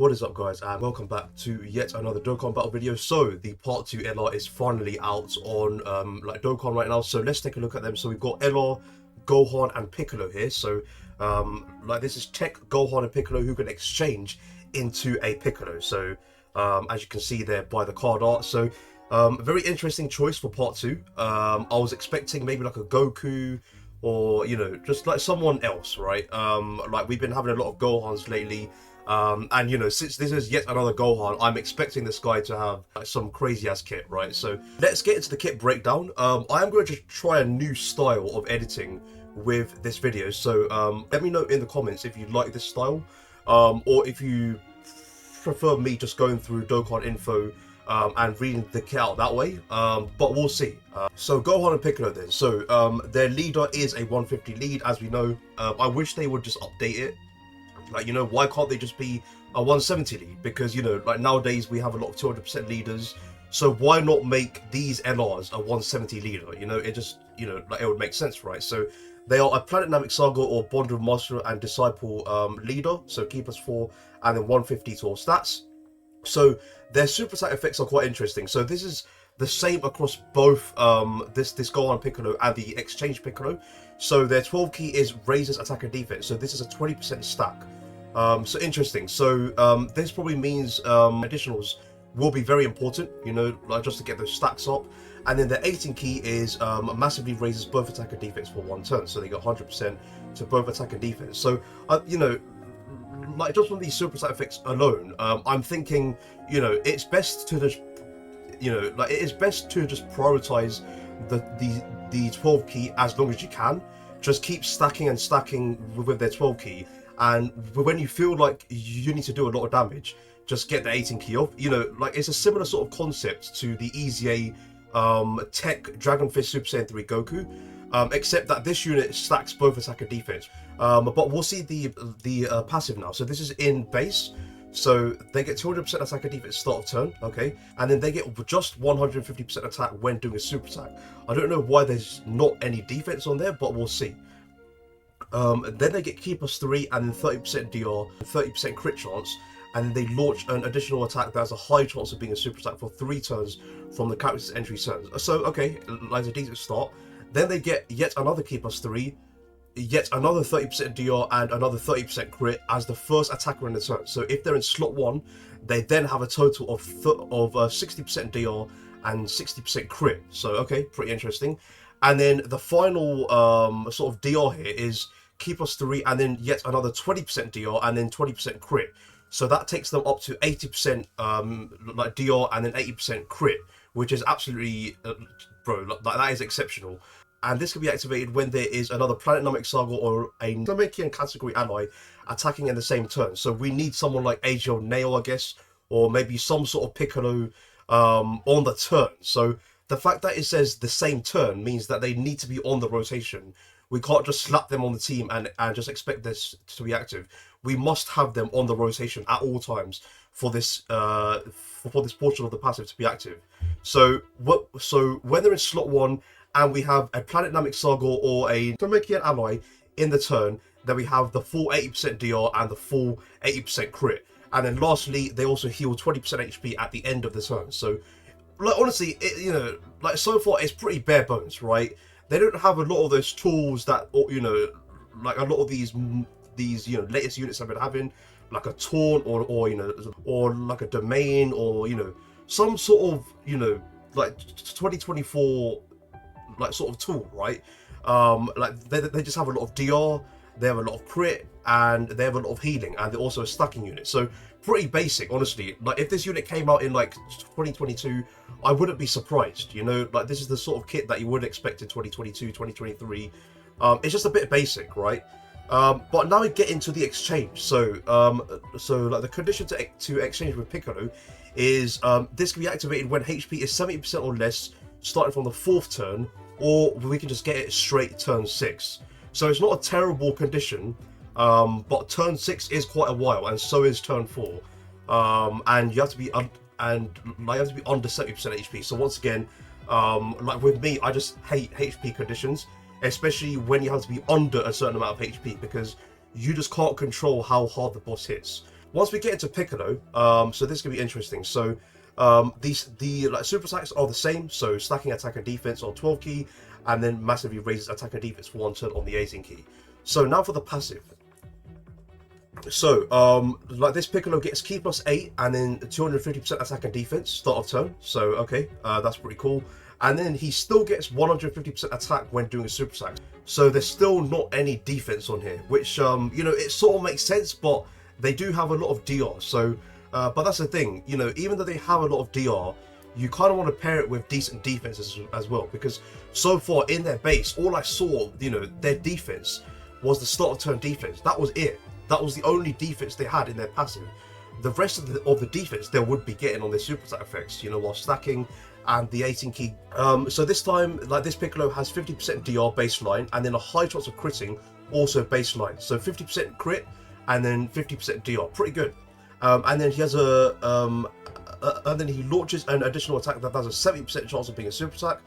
What is up, guys, and welcome back to yet another Dokkan battle video. So the part 2 LR is finally out on Dokkan right now, so let's take a look at them. So we've got LR, Gohan and Piccolo here. So this is Tech, Gohan and Piccolo who can exchange into a Piccolo. So as you can see there by the card art, so very interesting choice for part 2. I was expecting maybe like a Goku, or just like someone else, right? Like we've been having a lot of Gohans lately. And since this is yet another Gohan, I'm expecting this guy to have some crazy ass kit, right? So let's get into the kit breakdown. I am going to try a new style of editing with this video, so let me know in the comments if you like this style, or if you prefer me just going through Dokkan info and reading the kit out that way, but we'll see. So Gohan and Piccolo then. So their leader is a 150 lead, as we know. I wish they would just update it. Like, why can't they just be a 170 lead? Because, like nowadays we have a lot of 200% leaders. So why not make these LRs a 170 leader? It just, like it would make sense, right? So they are a Planet Namek Saga or Bond of Master and Disciple leader. So keep 4 and then 150 to all stats. So their super attack effects are quite interesting. So this is the same across both this Gohan Piccolo and the Exchange Piccolo. So their 12 key is raises attack and defense. So this is a 20% stack. So interesting. So this probably means additionals will be very important, like just to get those stacks up. And then the 18 key is massively raises both attack and defense for 1 turn. So they got 100% to both attack and defense. So like just from these super attack effects alone, I'm thinking, it's best to just, it is best to just prioritize the 12 key as long as you can. Just keep stacking and stacking with their 12 key, and when you feel like you need to do a lot of damage, just get the 18 key off. Like it's a similar sort of concept to the EZA Tech Dragon Fist Super Saiyan 3 Goku, except that this unit stacks both attack and defense. But we'll see the passive now. So this is in base. So they get 200% attack and defense start of turn, okay? And then they get just 150% attack when doing a super attack. I don't know why there's not any defense on there, but we'll see. Then they get key +3 and then 30% DR, 30% crit chance, and then they launch an additional attack that has a high chance of being a super attack for 3 turns from the character's entry turns. So, okay, that's a decent start. Then they get yet another key +3, yet another 30% DR and another 30% crit as the first attacker in the turn. So if they're in slot 1, they then have a total of 60% DR and 60% crit. So okay, pretty interesting. And then the final sort of DR here is key +3 and then yet another 20% DR and then 20% crit. So that takes them up to 80% like DR and then 80% crit, which is absolutely bro, like that is exceptional. And this can be activated when there is another Planet Namek Saga or a Namekian category ally attacking in the same turn. So we need someone like AGL Nail, I guess, or maybe some sort of Piccolo on the turn. So the fact that it says the same turn means that they need to be on the rotation. We can't just slap them on the team and just expect this to be active. We must have them on the rotation at all times for this portion of the passive to be active. So when they're in slot 1, and we have a Planet Namek Saga or a Namekian ally in the turn, then we have the full 80% DR and the full 80% crit. And then lastly, they also heal 20% HP at the end of the turn. So, like, honestly, like so far it's pretty bare bones, right? They don't have a lot of those tools that, like a lot of these latest units have been having, like a taunt or like a domain or, some sort of, like 2024 like sort of tool, right? Like they just have a lot of DR, they have a lot of crit, and they have a lot of healing, and they're also a stacking unit. So pretty basic, honestly. Like if this unit came out in like 2022, I wouldn't be surprised. Like this is the sort of kit that you would expect in 2022, 2023. It's just a bit basic, right? But now we get into the exchange. So like the condition to exchange with Piccolo is this can be activated when HP is 70% or less, starting from the 4th turn, or we can just get it straight turn 6. So it's not a terrible condition, but turn 6 is quite a while, and so is turn 4. And you have to be under 70% HP. So once again, like with me, I just hate HP conditions, especially when you have to be under a certain amount of HP, because you just can't control how hard the boss hits. once we get into Piccolo, so this is gonna be interesting. So the like super attacks are the same. So stacking attack and defense on 12 key, and then massively raises attack and defense for 1 turn on the 18 key. So now for the passive. So like this Piccolo gets key plus 8 and then 250% attack and defense start of turn. So okay, that's pretty cool. And then he still gets 150% attack when doing a super attack. So there's still not any defense on here, which you know, it sort of makes sense, but they do have a lot of DR. So but that's the thing, you know, even though they have a lot of DR, you kind of want to pair it with decent defense as well, because so far in their base, all I saw, you know, their defense was the start of turn defense. That was it. That was the only defense they had in their passive. The rest of the defense they would be getting on their super attack effects, you know, while stacking and the 18 key. So this time, like this Piccolo has 50% DR baseline and then a high chance of critting also baseline. So 50% crit and then 50% DR, pretty good. And then he has and then he launches an additional attack that has a 70% chance of being a super attack.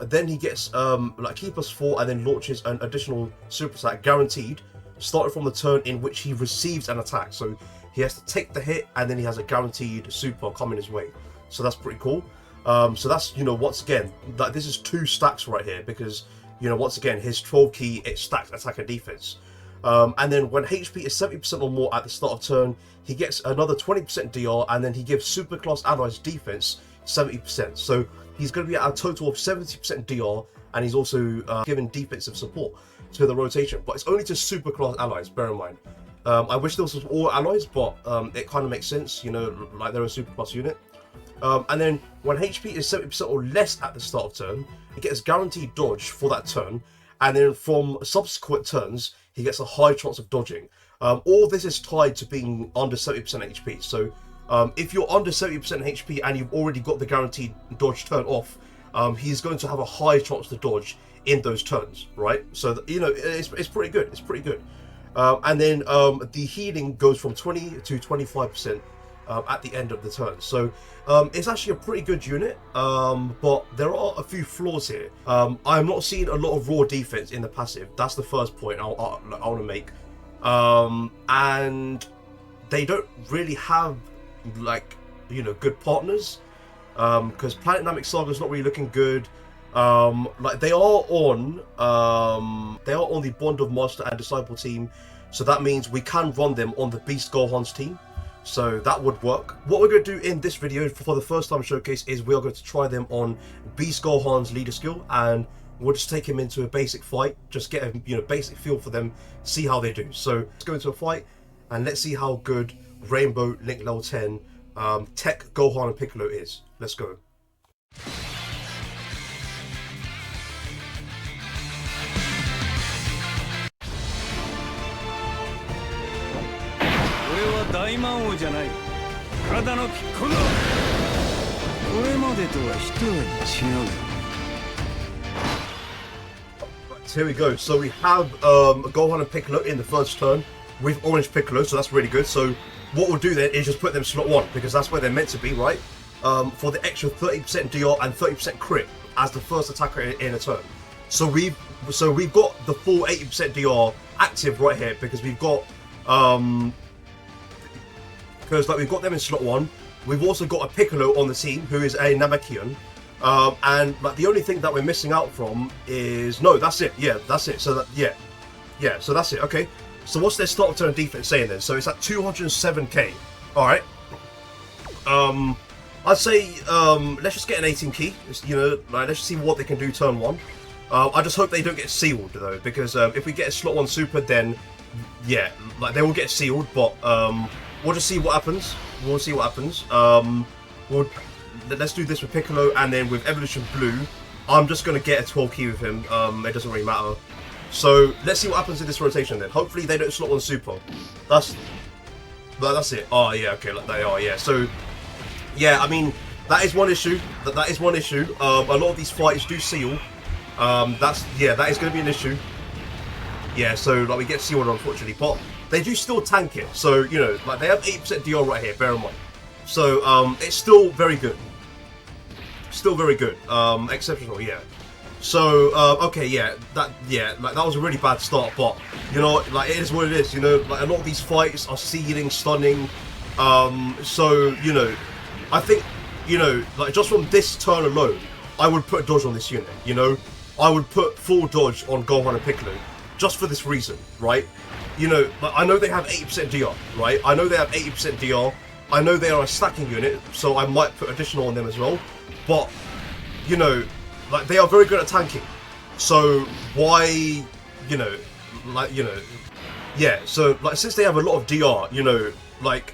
Then he gets like key plus 4 and then launches an additional super attack guaranteed, starting from the turn in which he receives an attack. So he has to take the hit and then he has a guaranteed super coming his way. So that's pretty cool. So that's, you know, once again, like this is 2 stacks right here, because, you know, once again, his 12 key, it stacks attack and defense. And then when HP is 70% or more at the start of turn, he gets another 20% DR, and then he gives super class allies defense 70%. So he's going to be at a total of 70% DR, and he's also given defensive support to the rotation. But it's only to super class allies, bear in mind. I wish this was all allies, but it kind of makes sense, you know, like they're a super class unit. And then when HP is 70% or less at the start of turn, he gets guaranteed dodge for that turn, and then from subsequent turns, he gets a high chance of dodging. All this is tied to being under 70% HP. So if you're under 70% HP and you've already got the guaranteed dodge turn off, he's going to have a high chance to dodge in those turns, right? So, you know, it's pretty good. It's pretty good. And then the healing goes from 20 to 25% at the end of the turn. So it's actually a pretty good unit, but there are a few flaws here. I'm not seeing a lot of raw defense in the passive. That's the first point I want to make. And they don't really have, like, you know, good partners, because Planet Namek Saga is not really looking good. Like they are on the Bond of Master and Disciple team, so that means we can run them on the Beast Gohan's team. So that would work. What we're going to do in this video for the first time showcase is we are going to try them on Beast Gohan's leader skill, and we'll just take him into a basic fight, just get a, you know, basic feel for them, see how they do. So let's go into a fight and let's see how good Rainbow Link LL10 Tech Gohan and Piccolo is. Let's go. Here we go. So we have Gohan and Piccolo in the first turn with Orange Piccolo, so that's really good. So what we'll do then is just put them slot 1, because that's where they're meant to be, right? For the extra 30% DR and 30% crit as the first attacker in a turn. So we've got the full 80% DR active right here, because we've got we've got them in slot 1. We've also got a Piccolo on the team who is a Namekian. And like the only thing that we're missing out from is, no, that's it. Yeah, that's it. So that, yeah, so that's it. Okay. So what's their start of turn defense saying then? So it's at 207k. All right. I'd say let's just get an 18 key. You know, like, let's just see what they can do turn 1. I just hope they don't get sealed though, because if we get a slot 1 super, then yeah, like they will get sealed. But we'll just see what happens. We'll see what happens. Let's do this with Piccolo, and then with Evolution Blue, I'm just going to get a 12 key with him. It doesn't really matter. So let's see what happens in this rotation then. Hopefully they don't slot 1 super. That's it. Oh yeah, okay, like they are, yeah. So yeah, I mean, that is one issue. That is one issue. A lot of these fights do seal. That is going to be an issue. Yeah, so like we get sealed unfortunately, but they do still tank it. So, you know, like they have 80% DR right here, bear in mind. So it's still very good. Still very good. Exceptional, yeah. So okay, like that was a really bad start, but you know, like it is what it is. You know, like a lot of these fights are sealing, stunning. So you know, I think, you know, like just from this turn alone, I would put dodge on this unit. You know, I would put full dodge on Gohan and Piccolo, just for this reason, right? You know, like, I know they have 80% DR, right? I know they have 80% DR. I know they are a stacking unit, so I might put additional on them as well. But you know, like they are very good at tanking. So why, you know, like yeah. So like since they have a lot of DR, you know, like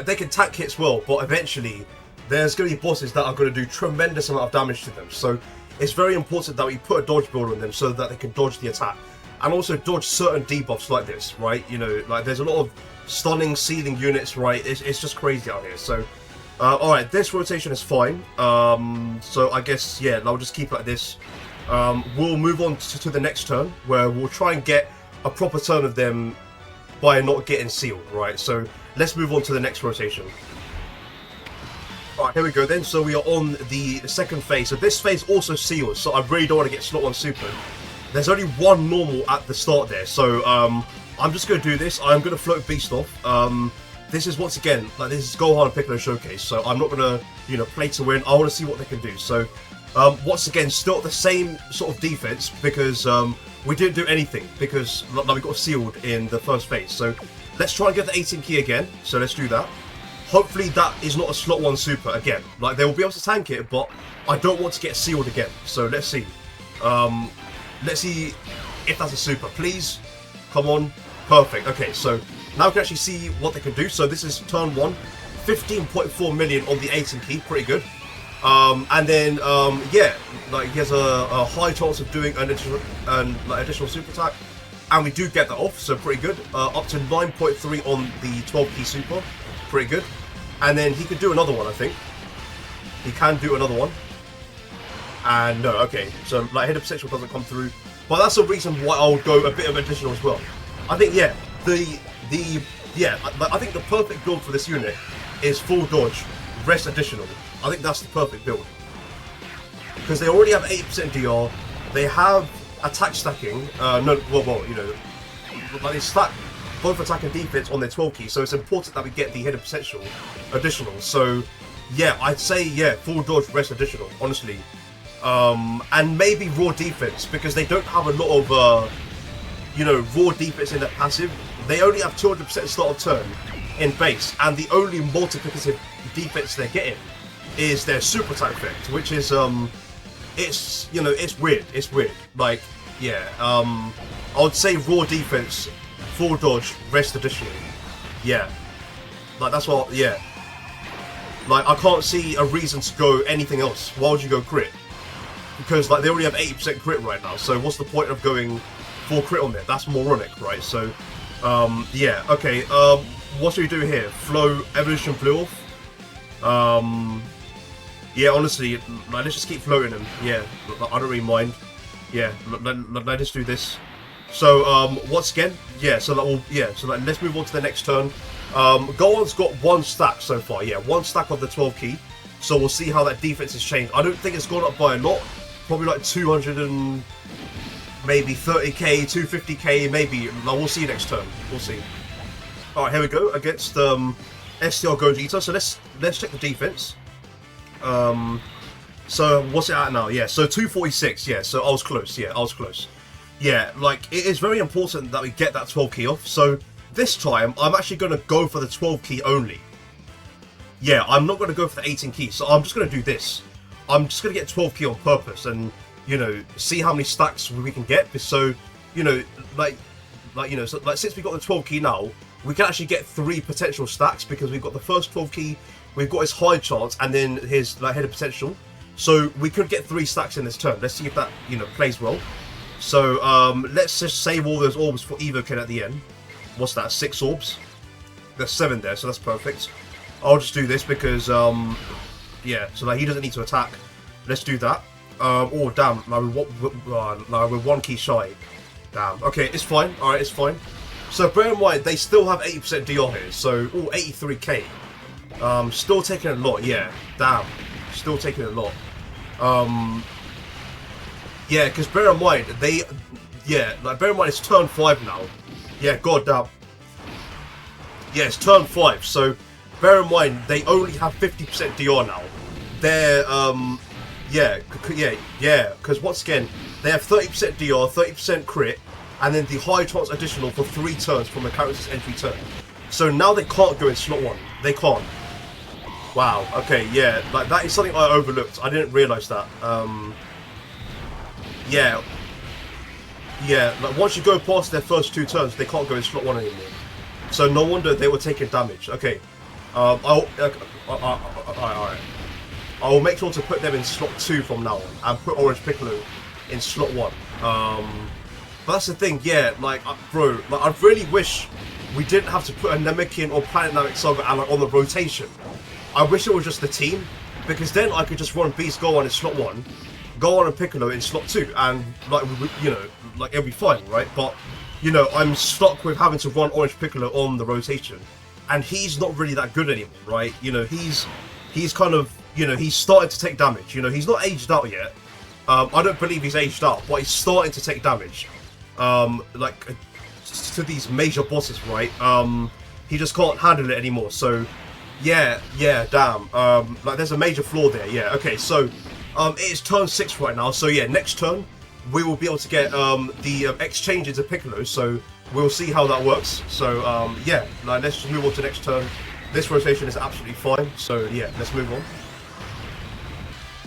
they can tank hits well, but eventually there's going to be bosses that are going to do tremendous amount of damage to them. So it's very important that we put a dodge build on them so that they can dodge the attack. And also dodge certain debuffs like this, right? You know, like there's a lot of stunning, sealing units, right? It's just crazy out here. So, alright, this rotation is fine. So I guess, yeah, I'll just keep like this. We'll move on to the next turn, where we'll try and get a proper turn of them by not getting sealed, right? So let's move on to the next rotation. Alright, here we go then. So we are on the second phase. So this phase also seals, so I really don't want to get slot 1 super. There's only one normal at the start there, so I'm just going to do this. I'm going to float Beast off. This is, once again, like this is Gohan and Piccolo showcase, so I'm not going to, you know, play to win. I want to see what they can do. So once again, still the same sort of defense, because we didn't do anything, because like, we got sealed in the first phase. So let's try and get the 18 key again. So let's do that. Hopefully that is not a slot 1 super again. Like they will be able to tank it, but I don't want to get sealed again. So let's see. Let's see if that's a super. Please, come on. Perfect. Okay, so now we can actually see what they can do. So this is turn 1, 15.4 million on the 18 key, pretty good. And then yeah, like he has a high chance of doing an additional super attack, and we do get that off, so pretty good. Up to 9.3 on the 12 key super, pretty good. And then he could do another one, I think. He can do another one. And no, okay, so like head of potential doesn't come through, but that's the reason why I would go a bit of additional as well. I think yeah, I think the perfect build for this unit is full dodge, rest additional. I think that's the perfect build because they already have 80% DR. They have attack stacking. No, well, you know, like they stack both attack and defense on their 12 key, so it's important that we get the head of potential additional. So yeah, I'd say yeah, full dodge, rest additional, honestly. And maybe raw defense, because they don't have a lot of, you know, raw defense in their passive. They only have 200% start of turn in base, and the only multiplicative defense they're getting is their super attack effect, which is, it's, you know, it's weird. It's weird. Like, yeah, I would say raw defense, full dodge, rest additional. Yeah, like that's what. Yeah, like I can't see a reason to go anything else. Why would you go crit? Because like they already have 80% crit right now, so what's the point of going full crit on there? That's moronic, right? So yeah, okay, what should we do here? Flow evolution blue off. Yeah, honestly, like, let's just keep floating them. Yeah, I don't really mind. Yeah, let's do this. So once again, yeah, so that will, yeah, so like, let's move on to the next turn. Gohan's got 1 stack so far. Yeah, 1 stack of the 12 key. So we'll see how that defense has changed. I don't think it's gone up by a lot. Probably like 200 and maybe 30k, 250k, maybe. No, we'll see next turn. We'll see. All right, here we go against STR Gogeta. So let's check the defense. So what's it at now? Yeah, so 246. Yeah, so I was close. Yeah, I was close. Yeah, like it is very important that we get that 12 key off. So this time I'm actually going to go for the 12 key only. Yeah, I'm not going to go for the 18 key, so I'm just going to do this. I'm just going to get 12 key on purpose and, you know, see how many stacks we can get. So, you know, like you know, so like since we got the 12 key now, we can actually get 3 potential stacks because we've got the first 12 key, we've got his high chance, and then his like head of potential. So we could get 3 stacks in this turn. Let's see if that, you know, plays well. So let's just save all those orbs for Evokin at the end. What's that? 6 orbs. There's 7 there, so that's perfect. I'll just do this because, yeah, so like he doesn't need to attack. Let's do that. Oh, damn, like we're 1 key shy. Damn, okay, it's fine. Alright, it's fine. So bear in mind, they still have 80% DR here, so, 83k. Still taking a lot, yeah. Damn, still taking a lot. Yeah, because bear in mind, bear in mind it's turn 5 now. Yeah, god damn. Yeah, it's turn 5, so bear in mind they only have 50% DR now. They're, because once again, they have 30% DR, 30% crit, and then the high chance additional for 3 turns from the character's entry turn. So now they can't go in slot 1. They can't. Wow, okay, yeah, like that is something I overlooked. I didn't realise that. Like once you go past their first 2 turns, they can't go in slot 1 anymore. So no wonder they were taking damage. Okay, alright. I will make sure to put them in slot 2 from now on, and put Orange Piccolo in slot 1. But that's the thing, yeah, like, bro, like, I really wish we didn't have to put a Namekian or Planet Namek Saga on the rotation. I wish it was just the team, because then I could just run Beast Gohan in slot 1, Gohan and Piccolo in slot 2, and, like, you know, like, it'll be fine, right? But, you know, I'm stuck with having to run Orange Piccolo on the rotation, and he's not really that good anymore, right? You know, he's kind of, you know, he's starting to take damage. You know, he's not aged out yet. I don't believe he's aged out, but he's starting to take damage. To these major bosses, right? He just can't handle it anymore. So, yeah, damn. Like, there's a major flaw there. Yeah, okay. So, it is turn 6 right now. So, yeah, next turn we will be able to get the exchange into Piccolo. So, we'll see how that works. So, yeah, like, let's just move on to next turn. This rotation is absolutely fine. So, yeah, let's move on.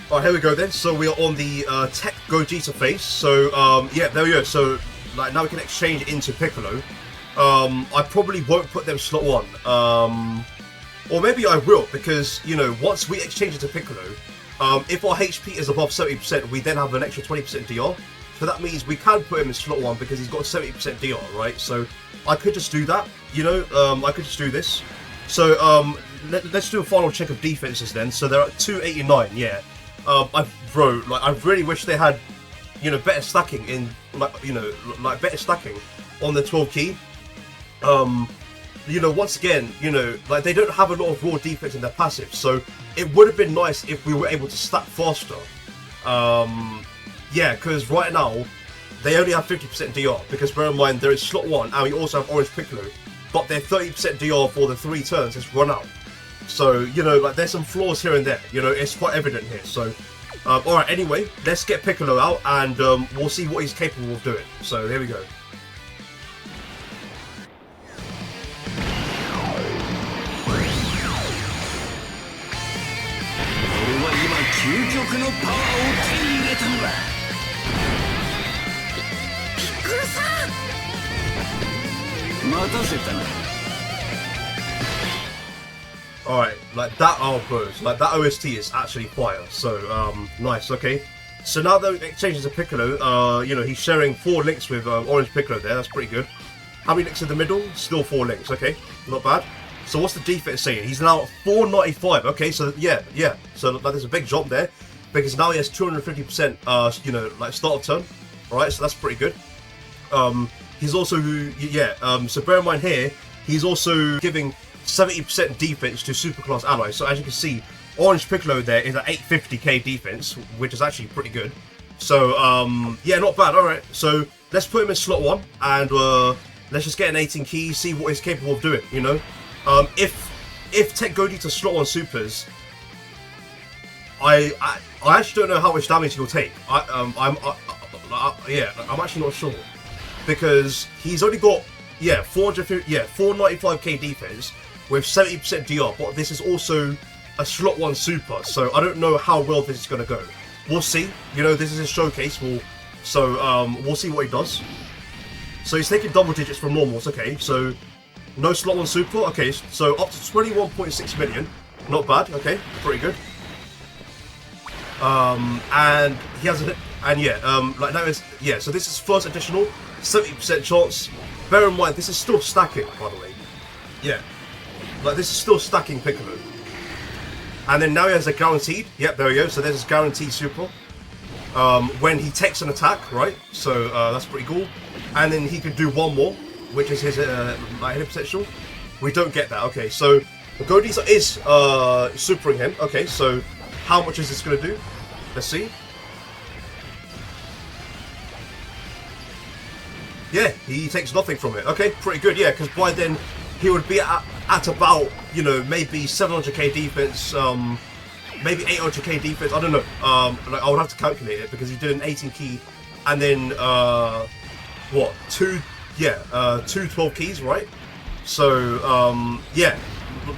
Alright, here we go then. So we are on the Tech Gogeta phase. So yeah, there we go. So like now we can exchange into Piccolo. I probably won't put them slot 1. Or maybe I will, because you know, once we exchange into Piccolo, if our HP is above 70%, we then have an extra 20% DR. So that means we can put him in slot 1 because he's got 70% DR, right? So I could just do that, you know, I could just do this. So let's do a final check of defenses then. So they're at 289, yeah. I really wish they had, you know, better stacking in, like, you know, like better stacking on the 12 key. You know, once again, you know, like they don't have a lot of raw defense in their passive, so it would have been nice if we were able to stack faster. Yeah, because right now they only have 50% DR, because bear in mind there is slot 1 and we also have Orange Piccolo, but their 30% DR for the 3 turns has run out. So, you know, like there's some flaws here and there, you know, it's quite evident here. So, alright, anyway, let's get Piccolo out and we'll see what he's capable of doing. So, here we go. Alright, like that, oh bro, like that OST is actually fire, so nice, okay. So now that it changes to Piccolo, you know, he's sharing 4 links with Orange Piccolo there, that's pretty good. How many links in the middle? Still 4 links, okay, not bad. So what's the defense saying? He's now at 495, okay, so yeah, so like there's a big jump there, because now he has 250%, you know, like start of turn, alright, so that's pretty good. He's also, so bear in mind here, he's also giving 70% defense to superclass allies. So as you can see, Orange Piccolo there is at 850k defense, which is actually pretty good. So yeah, not bad. Alright, so let's put him in slot 1 and let's just get an 18 key, see what he's capable of doing, you know. If Tech Gogeta slot 1 supers, I actually don't know how much damage he'll take. I'm actually not sure, because he's only got 495k defense with 70% DR, but this is also a slot 1 super, so I don't know how well this is going to go. We'll see, you know, this is a showcase, we'll see what he does. So he's taking double digits from normals, okay, so no slot 1 super, okay, so up to 21.6 million, not bad, okay, pretty good. And he has like that is, so this is first additional, 70% chance. Bear in mind, this is still stacking, by the way. Yeah. Like, this is still stacking Piccolo. And then now he has a guaranteed. Yep, there we go. So there's his guaranteed super. When he takes an attack, right? So that's pretty cool. And then he can do one more, which is his like 100% We don't get that. Okay, so Gogeta is supering him. Okay, so how much is this going to do? Let's see. He takes nothing from it. Okay, pretty good, yeah, because by then he would be at about, you know, maybe 700k defense, maybe 800k defense, I don't know. Like, I would have to calculate it because he did an 18 key and then, what, two 12 keys, right? So, yeah,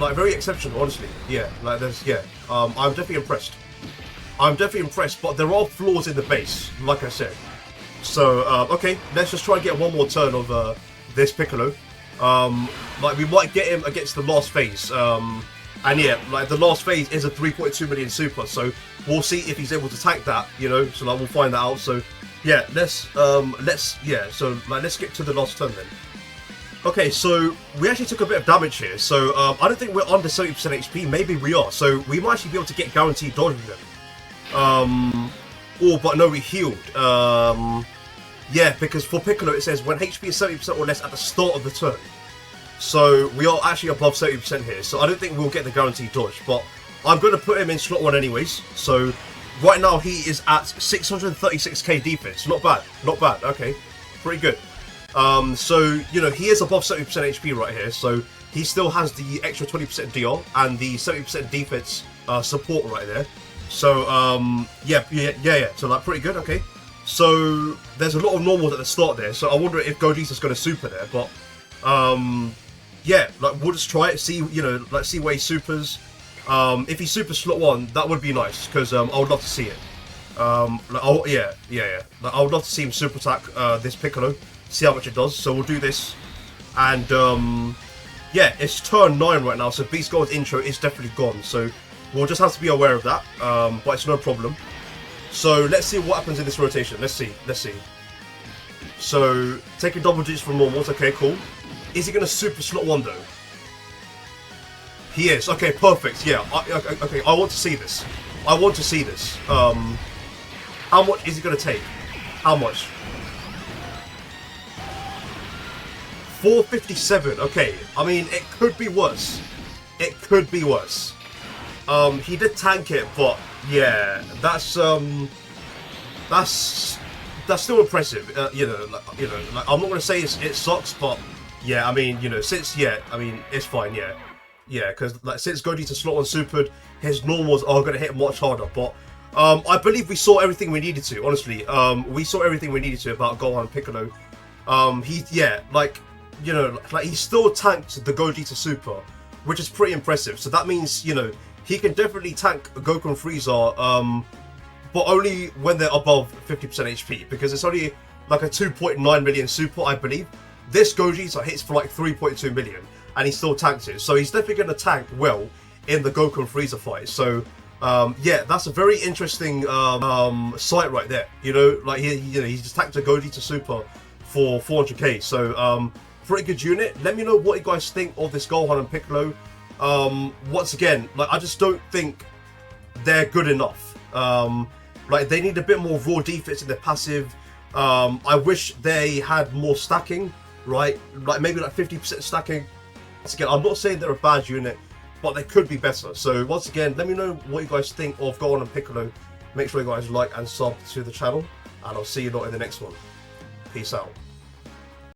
like, very exceptional, honestly. Yeah, like, there's, yeah, I'm definitely impressed. I'm definitely impressed, but there are flaws in the base, like I said. So, okay, let's just try and get one more turn of this Piccolo. Like, we might get him against the last phase. And yeah, like, the last phase is a 3.2 million super, so we'll see if he's able to tank that, you know, so like, we'll find that out. So, yeah, let's get to the last turn then. Okay, so we actually took a bit of damage here, so I don't think we're under 70% HP, maybe we are, so we might actually be able to get guaranteed dodge with them. But no, we healed. Yeah, because for Piccolo it says when HP is 70% or less at the start of the turn. So we are actually above 70% here, so I don't think we'll get the guaranteed dodge, but I'm going to put him in slot 1 anyways. So right now he is at 636k defense, not bad, okay, pretty good. So, you know, he is above 70% HP right here, so he still has the extra 20% DR and the 70% defense support right there. So, yeah, so like pretty good, okay. So, there's a lot of normals at the start there, so I wonder if Gogeta's going to super there, but, yeah, like, we'll just try it, see, you know, like, see where he supers. If he supers slot 1, that would be nice, because I would love to see it. Like, yeah. Like, I would love to see him super attack this Piccolo, see how much it does. So we'll do this, and yeah, it's turn 9 right now, so Beast God's intro is definitely gone, so we'll just have to be aware of that, but it's no problem. So let's see what happens in this rotation. Let's see. So taking double digits from normals, okay, cool. Is he going to super slot 1 though? He is. Okay, perfect. Yeah. Okay, I want to see this. How much is he going to take? How much? 457. Okay. I mean, it could be worse. He did tank it, but yeah, that's still impressive. You know, like, I'm not going to say it sucks, but yeah, I mean, you know, it's fine. Yeah, because like since Gogeta slot 1 supered, his normals are going to hit much harder. But I believe we saw everything we needed to. Honestly, we saw everything we needed to about Gohan and Piccolo. You know, like he still tanked the Gogeta super, which is pretty impressive. So that means, you know, he can definitely tank Goku and Frieza, but only when they're above 50% HP, because it's only like a 2.9 million super, I believe. This Gogeta hits for like 3.2 million, and he still tanks it. So he's definitely going to tank well in the Goku and Frieza fight. So yeah, that's a very interesting sight right there. You know, like he just tanked a Gogeta super for 400k. So pretty good unit. Let me know what you guys think of this Gohan and Piccolo. Once again, like, I just don't think they're good enough. Like, they need a bit more raw defense in their passive. I wish they had more stacking, right? Like, maybe like 50% stacking. Once again, I'm not saying they're a bad unit, but they could be better. So once again, let me know what you guys think of Gohan and Piccolo. Make sure you guys like and sub to the channel, and I'll see you lot in the next one. Peace out.